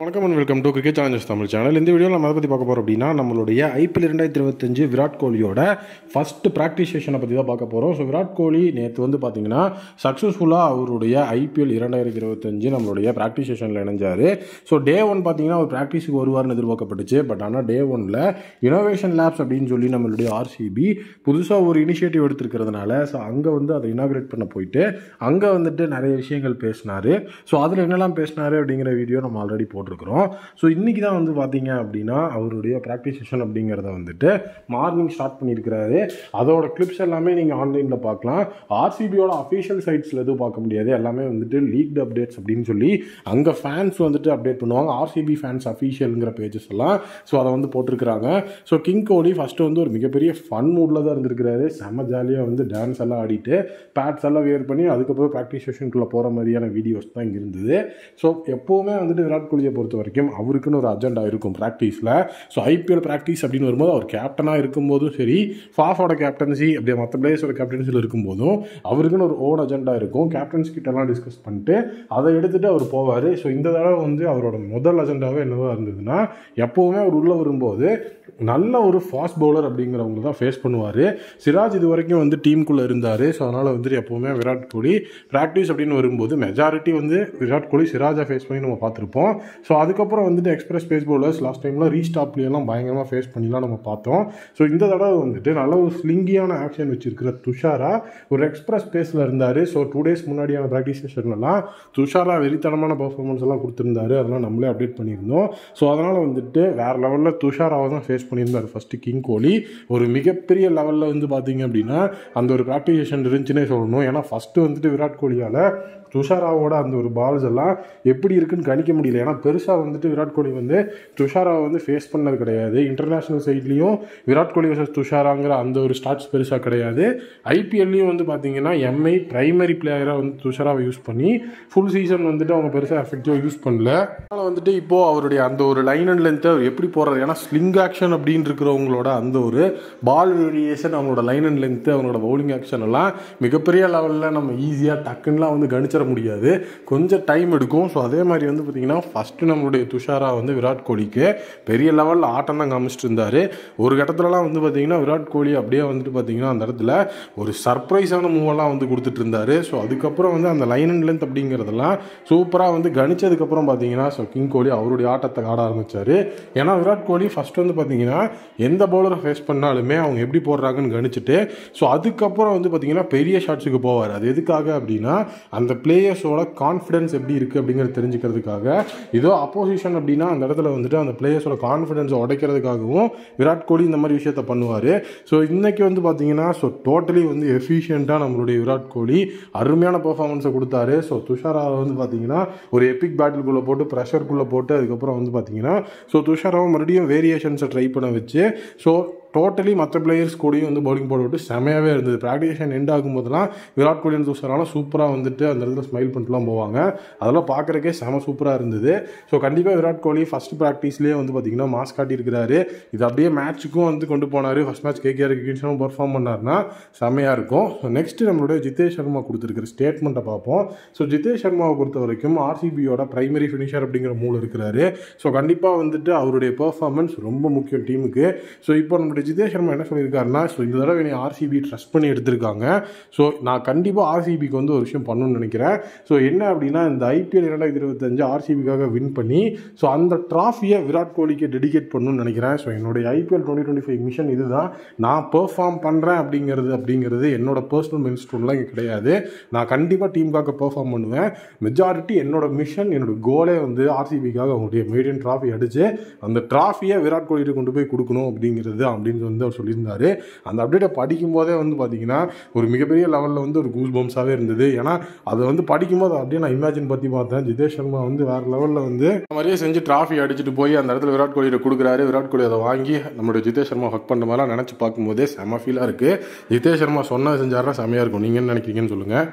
வணக்கம் and welcome to cricket Challengers Tamil channel. இந்த வீடியோவில் நம்ம அதை பற்றி பார்க்க போகிறோம் அப்படின்னா நம்மளுடைய ஐபிஎல் 2025 விராட் கோலியோட ஃபஸ்ட்டு ப்ராக்டிஸ் செஷனை பற்றி தான் பார்க்க போகிறோம். ஸோ விராட் கோலி நேற்று வந்து பார்த்தீங்கன்னா சக்ஸஸ்ஃபுல்லாக அவருடைய ஐபிஎல் 2025 நம்மளுடைய ப்ராக்டிஸ் செஷனில் இணைஞ்சார். ஸோ டே 1 பார்த்தீங்கன்னா அவர் ப்ராக்டிஸுக்கு வருவார்னு எதிர்பார்க்கப்பட்டுச்சு. பட் ஆனால் டே 1 இனோவேஷன் லேப்ஸ் அப்படின்னு சொல்லி நம்மளுடைய ஆர்சிபி புதுசாக ஒரு இனிஷியேட்டிவ் எடுத்துருக்கிறதுனால ஸோ அங்கே வந்து அதை இனாகிரேட் பண்ண போயிட்டு அங்கே வந்துட்டு நிறைய விஷயங்கள் பேசினார். ஸோ அதில் என்னெல்லாம் பேசினார் அப்படிங்கிற வீடியோ நம்ம ஆல்ரெடி போட்டிருக்கிறோம். ஸோ இன்றைக்கி தான் வந்து பார்த்தீங்க அப்படின்னா அவருடைய ப்ராக்டிஸ் செஷன் அப்படிங்கிறத வந்துட்டு மார்னிங் ஸ்டார்ட் பண்ணியிருக்கிறாரு. அதோட கிளிப்ஸ் எல்லாமே நீங்கள் ஆன்லைனில் பார்க்கலாம். ஆர்சிபியோட அஃபீஷியல் சைட்ஸில் எதுவும் பார்க்க முடியாது. எல்லாமே வந்துட்டு லீக்டு அப்டேட்ஸ் அப்படின்னு சொல்லி அங்கே ஃபேன்ஸ் வந்துட்டு அப்டேட் பண்ணுவாங்க. ஆர்சிபி ஃபேன்ஸ் அஃபீஷியலுங்கிற பேஜஸ் எல்லாம் ஸோ அதை வந்து போட்டிருக்கிறாங்க. ஸோ கிங் கோலி ஃபஸ்ட்டு வந்து ஒரு மிகப்பெரிய ஃபன் மூடில் தான் இருந்திருக்கிறாரு. செம்ம ஜாலியாக வந்து டான்ஸ் எல்லாம் ஆடிட்டு பேட்ஸ் எல்லாம் வேர் பண்ணி அதுக்கப்புறம் ப்ராக்டிஸ் செஷனுக்குள்ளே போகிற மாதிரியான வீடியோஸ் தான் இங்கே இருந்தது. ஸோ எப்போவுமே வந்துட்டு விராட் கோலியை பொறுத்த வரைக்கும் அவருக்குன்னு ஒரு அஜெண்டா இருக்கும் ப்ராக்டிஸில். ஸோ ஐபிஎல் ப்ராக்டிஸ் அப்படின்னு வரும்போது அவர் கேப்டனாக இருக்கும்போதும் சரி, ஃபாஃபோட கேப்டன்சி அப்படியே மற்ற பிளேயர்ஸோட கேப்டன்சியில் இருக்கும்போதும் அவருக்குன்னு ஒரு ஓன் அஜெண்டா இருக்கும். கேப்டன்ஸ் கிட்டலாம் டிஸ்கஸ் பண்ணிட்டு அதை எடுத்துகிட்டு அவர் போவார். ஸோ இந்த தடவை வந்து அவரோட முதல் அஜெண்டாவே என்னவா இருந்ததுன்னா எப்போவுமே அவர் உள்ளே வரும்போது நல்ல ஒரு ஃபாஸ்ட் பவுலர் அப்படிங்கிறவங்க தான் ஃபேஸ் பண்ணுவார். சிராஜ் இது வரைக்கும் வந்து டீமுக்குள்ளே இருந்தார். ஸோ அதனால் வந்துட்டு எப்போவுமே விராட் கோலி ப்ராக்டிஸ் அப்படின்னு வரும்போது மெஜாரிட்டி வந்து விராட் கோலி சிராஜை ஃபேஸ் பண்ணி நம்ம பார்த்துருப்போம். ஸோ அதுக்கப்புறம் வந்துட்டு எக்ஸ்பிரஸ் பேஸ் பவுலர்ஸ் லாஸ்ட் டைம்லாம் ரீஸ்டாப்லாம் பயங்கரமாக ஃபேஸ் பண்ணிலாம் நம்ம பார்த்தோம். ஸோ இந்த தடவை வந்துட்டு நல்ல ஒரு ஸ்லிங்கியான ஆக்ஷன் வச்சிருக்கிற துஷாரா ஒரு எக்ஸ்பிரஸ் பேஸில் இருந்தார். ஸோ 2 days முன்னாடியான ப்ராக்டிஸ் செஷன்லாம் துஷாரா வெறித்தனமான பர்ஃபார்மன்ஸ் எல்லாம் கொடுத்துருந்தாரு. அதெல்லாம் நம்மளே அப்டேட் பண்ணியிருந்தோம். ஸோ அதனால் வந்துட்டு வேறு லெவலில் துஷாராவை தான் ஃபேஸ் பண்ணியிருந்தார் ஃபஸ்ட்டு கிங் கோலி. ஒரு மிகப்பெரிய லெவலில் வந்து பார்த்தீங்க அப்படின்னா அந்த ஒரு ப்ராக்டிஸ் செஷன் இருந்துச்சுன்னே சொல்லணும். ஏன்னா ஃபஸ்ட்டு வந்துட்டு விராட் கோலியால் துஷாராவோட அந்த ஒரு பால்ஸ் எல்லாம் எப்படி இருக்குன்னு கணிக்க முடியல. ஏன்னா பெருசாக வந்துட்டு விராட் கோலி வந்து துஷாராவை வந்து ஃபேஸ் பண்ணது கிடையாது. இன்டர்நேஷ்னல் சைட்லேயும் விராட் கோலி வர்சஸ் துஷாராங்கிற அந்த ஒரு ஸ்டாட்ஸ் பெருசாக கிடையாது. ஐபிஎல்லையும் வந்து பார்த்தீங்கன்னா எம்ஐ பிரைமரி பிளேயராக வந்து துஷாராவை யூஸ் பண்ணி ஃபுல் சீசன் வந்துட்டு அவங்க பெருசாக எஃபெக்டிவாக யூஸ் பண்ணல. அதனால் வந்துட்டு இப்போது அவருடைய அந்த ஒரு லைன் அண்ட் லென்த்தை அவர் எப்படி போடுறாரு, ஏன்னா ஸ்லிங் ஆக்ஷன் அப்படின்னு இருக்கிறவங்களோட அந்த ஒரு பால் வேரியேஷன், அவங்களோட லைன் அண்ட் லென்த்து, அவங்களோட பவுலிங் ஆக்ஷன் எல்லாம் மிகப்பெரிய லெவலில் நம்ம ஈஸியாக டக்குன்னெலாம் வந்து கணிச்ச முடியாது. கொஞ்சம் டைம் எடுக்கும். ஸோ அதே மாதிரி வந்து பார்த்தீங்கன்னா ஃபஸ்ட்டு நம்மளுடைய துஷாரா வந்து விராட் கோலிக்கு பெரிய லெவலில் ஆட்டம் தான் காமிச்சிட்டு இருந்தார். ஒரு கட்டத்துலலாம் வந்து பார்த்தீங்கன்னா விராட் கோலி அப்படியே வந்துட்டு பார்த்தீங்கன்னா அந்த இடத்துல ஒரு சர்ப்ரைஸான மூவெல்லாம் வந்து கொடுத்துட்டு இருந்தார். ஸோ அதுக்கப்புறம் வந்து அந்த லைன் அண்ட் லென்த் அப்படிங்கிறதெல்லாம் சூப்பராக வந்து கணிச்சதுக்கப்புறம் பார்த்தீங்கன்னா ஸோ கிங் கோலி அவருடைய ஆட்டத்தை ஆட ஆரம்பித்தார். ஏன்னா விராட் கோலி ஃபஸ்ட்டு வந்து பார்த்தீங்கன்னா எந்த பவுலரை ஃபேஸ் பண்ணாலுமே அவங்க எப்படி போடுறாங்கன்னு கணிச்சிட்டு ஸோ அதுக்கப்புறம் வந்து பார்த்தீங்கன்னா பெரிய ஷாட்ஸுக்கு போவார். அது எதுக்காக அப்படின்னா அந்த பிளேயர்ஸோட கான்ஃபிடன்ஸ் எப்படி இருக்குது அப்படிங்கிறது தெரிஞ்சுக்கிறதுக்காக. இதோ அப்போசிஷன் அப்படின்னா அந்த இடத்துல வந்துட்டு அந்த பிளேயர்ஸோட கான்ஃபிடன்ஸை உடைக்கிறதுக்காகவும் விராட் கோலி இந்த மாதிரி விஷயத்த பண்ணுவார். ஸோ இன்றைக்கி வந்து பார்த்தீங்கன்னா ஸோ டோட்டலி வந்து எஃபிஷியண்ட்டாக நம்மளுடைய விராட் கோலி அருமையான பர்ஃபார்மன்ஸை கொடுத்தாரு. ஸோ துஷாராவை வந்து பார்த்தீங்கன்னா ஒரு எபிக் பேட்டில்குள்ளே போட்டு ப்ரெஷருக்குள்ளே போட்டு அதுக்கப்புறம் வந்து பார்த்தீங்கன்னா ஸோ துஷாராவை மறுபடியும் வேரியேஷன்ஸை ட்ரை பண்ண வச்சு ஸோ டோட்டலி மற்ற பிளேயர்ஸ் கூடயும் வந்து பவுலிங் போட விட்டு செமையாகவே இருந்தது. ப்ராக்டிஷன் எண்ட் ஆகும்போதெல்லாம் விராட் கோலி துஷாராலாம் சூப்பராக வந்துட்டு அந்த இடத்துல ஸ்மைல் பண்ணிட்டுலாம் போவாங்க. அதெல்லாம் பார்க்குறக்கே செம சூப்பராக இருந்தது. ஸோ கண்டிப்பாக விராட் கோலி ஃபஸ்ட் ப்ராக்டிஸ்லேயே வந்து பார்த்திங்கன்னா மாஸ் காட்டியிருக்கிறாரு. இது அப்படியே மேட்ச்சுக்கும் வந்து கொண்டு போனார். ஃபஸ்ட் மேட்ச் கேகேஆர் கிங்ஸும் பர்ஃபார்ம் பண்ணார்னா செமையாக இருக்கும். ஸோ நெக்ஸ்ட்டு நம்மளுடைய ஜிதேஷ் சர்மா கொடுத்துருக்கிற ஸ்டேட்மெண்ட்டை பார்ப்போம். ஸோ ஜிதேஷ் சர்மாவை பொறுத்த வரைக்கும் ஆர்சிபியோட பிரைமரி ஃபினிஷர் அப்படிங்கிற மூல இருக்கிறாரு. ஸோ கண்டிப்பாக வந்துட்டு அவருடைய பர்ஃபார்மன்ஸ் ரொம்ப முக்கியம் டீமுக்கு. ஸோ இப்போ நம்மளுடைய ஜிதேஷ் சர்மா என்ன சொல்லியிருக்காருன்னா ஸோ இந்த தடவை என்னை ஆர்சிபி ட்ரஸ்ட் பண்ணி எடுத்திருக்காங்க. ஸோ நான் கண்டிப்பாக ஆர்சிபிக்கு வந்து ஒரு விஷயம் பண்ணணும்னு நினைக்கிறேன். ஸோ என்ன அப்படின்னா இந்த ஐபிஎல் 2025 ஆர்சிபிக்காக வின் பண்ணி ஸோ அந்த ட்ராஃபியை விராட் கோலிக்கு டெடிகேட் பண்ணணும்னு நினைக்கிறேன். ஸோ என்னுடைய ஐபிஎல் 2025 மிஷன் இதுதான். நான் பெர்ஃபார்ம் பண்ணுறேன் அப்படிங்கிறது என்னோட பர்சனல் மைல்ஸ்டோன்லாம் இங்கே கிடையாது. நான் கண்டிப்பாக டீமுக்காக பெர்ஃபார்ம் பண்ணுவேன். மெஜாரிட்டி என்னோட மிஷன், என்னோட கோலே வந்து ஆர்சிபிக்காக அவங்களுடைய மெய்டன் ட்ராஃபி அடித்து அந்த ட்ராஃபியை விராட் கோலிட்டு கொண்டு போய் கொடுக்கணும் அப்படிங்கிறது அப்படின்னு வந்து அவர் சொல்லியிருந்தார். அந்த அப்டேட்டை படிக்கும்போதே வந்து பார்த்தீங்கன்னா ஒரு மிகப்பெரிய லெவலில் வந்து ஒரு கூஸ் பம்ப்ஸாகவே இருந்தது. ஏன்னா அதை வந்து படிக்கும்போது அப்படியே நான் இமேஜின் பண்ணி பார்த்தேன். ஜிதேஷ் சர்மா வந்து வேறு லெவலில் வந்து மாதிரியே செஞ்சு ட்ராஃபி அடிச்சுட்டு போய் அந்த இடத்துல விராட் கோலியை கொடுக்குறாரு. விராட் கோலி அதை வாங்கி நம்மளுடைய ஜிதேஷ் சர்மா ஹக் பண்ணுற மாதிரிலாம் நினச்சி பார்க்கும்போதே செம ஃபீலாக இருக்குது. ஜிதேஷ் சர்மா சொன்னது செஞ்சாருன்னா செமையாக இருக்கும். நீங்கள் என்ன நினைக்கிறீங்கன்னு சொல்லுங்கள்.